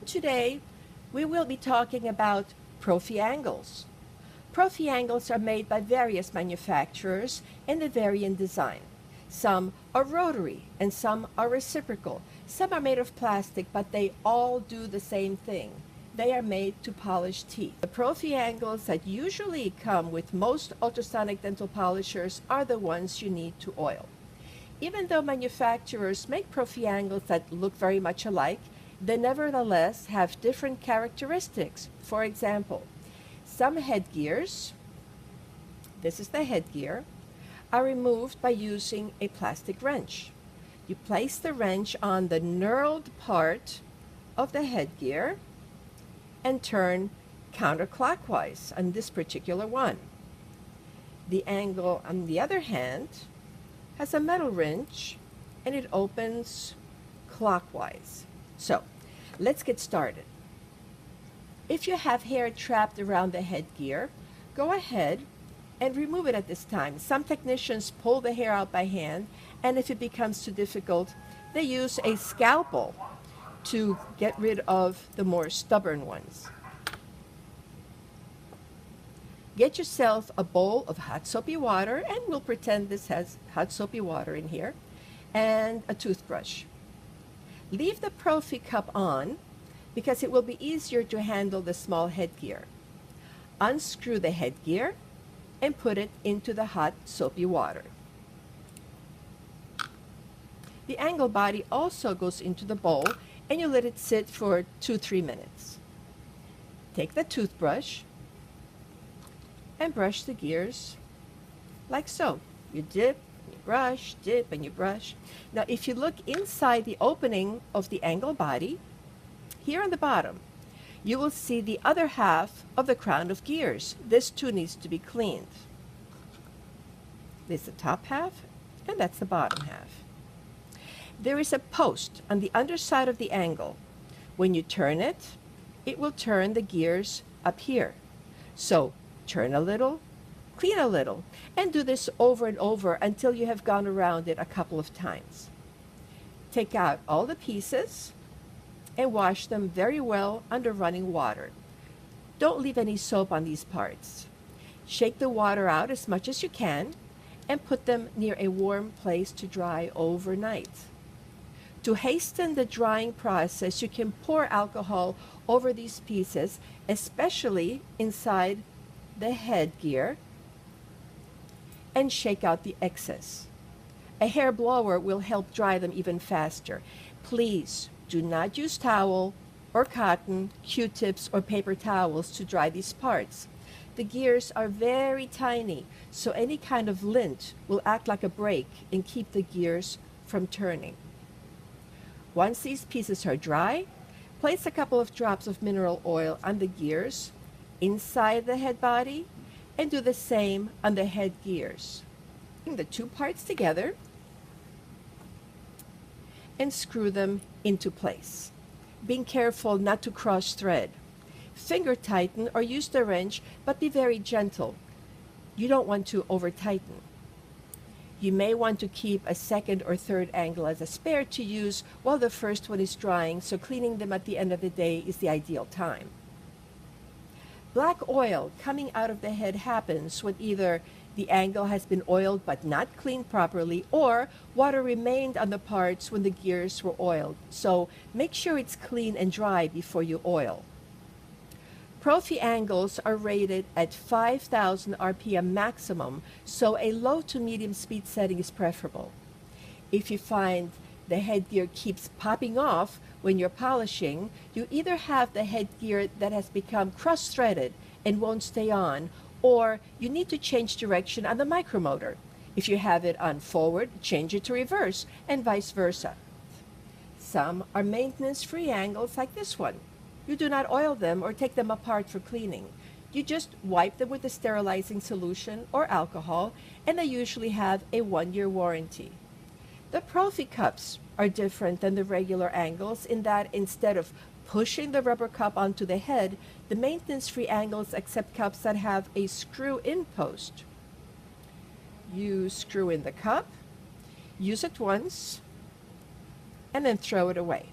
Today, we will be talking about Prophy angles. Prophy angles are made by various manufacturers and they vary in design. Some are rotary and some are reciprocal. Some are made of plastic, but they all do the same thing. They are made to polish teeth. The Prophy angles that usually come with most ultrasonic dental polishers are the ones you need to oil. Even though manufacturers make Prophy angles that look very much alike, they nevertheless have different characteristics. For example, some headgears, this is the headgear, are removed by using a plastic wrench. You place the wrench on the knurled part of the headgear and turn counterclockwise on this particular one. The angle, on the other hand, has a metal wrench and it opens clockwise. So, let's get started. If you have hair trapped around the headgear, go ahead and remove it at this time. Some technicians pull the hair out by hand, and if it becomes too difficult, they use a scalpel to get rid of the more stubborn ones. Get yourself a bowl of hot soapy water, and we'll pretend this has hot soapy water in here, and a toothbrush. Leave the Prophy cup on because it will be easier to handle the small headgear. Unscrew the headgear and put it into the hot soapy water. The angle body also goes into the bowl and you let it sit for 2-3 minutes. Take the toothbrush and brush the gears like so. You dip, you brush, dip, and you brush. Now, if you look inside the opening of the angle body, here on the bottom, you will see the other half of the crown of gears. This too needs to be cleaned. This is the top half, and that's the bottom half. There is a post on the underside of the angle. When you turn it, it will turn the gears up here. So, turn a little, clean a little, and do this over and over until you have gone around it a couple of times. Take out all the pieces and wash them very well under running water. Don't leave any soap on these parts. Shake the water out as much as you can and put them near a warm place to dry overnight. To hasten the drying process, you can pour alcohol over these pieces, especially inside the headgear, and shake out the excess. A hair blower will help dry them even faster. Please do not use towel or cotton, Q-tips, or paper towels to dry these parts. The gears are very tiny, so any kind of lint will act like a brake and keep the gears from turning. Once these pieces are dry, place a couple of drops of mineral oil on the gears inside the head body and do the same on the head gears. Bring the two parts together and screw them into place, being careful not to cross thread. Finger tighten or use the wrench, but be very gentle. You don't want to over tighten. You may want to keep a second or third angle as a spare to use while the first one is drying, so cleaning them at the end of the day is the ideal time. Black oil coming out of the head happens when either the angle has been oiled but not cleaned properly, or water remained on the parts when the gears were oiled. So make sure it's clean and dry before you oil. Prophy angles are rated at 5,000 RPM maximum, so a low to medium speed setting is preferable. If you find the headgear keeps popping off when you're polishing, you either have the headgear that has become cross-threaded and won't stay on, or you need to change direction on the micromotor. If you have it on forward, change it to reverse, and vice versa. Some are maintenance-free angles like this one. You do not oil them or take them apart for cleaning. You just wipe them with a sterilizing solution or alcohol, and they usually have a 1-year warranty. The Prophy cups are different than the regular angles in that instead of pushing the rubber cup onto the head, the maintenance-free angles accept cups that have a screw-in post. You screw in the cup, use it once, and then throw it away.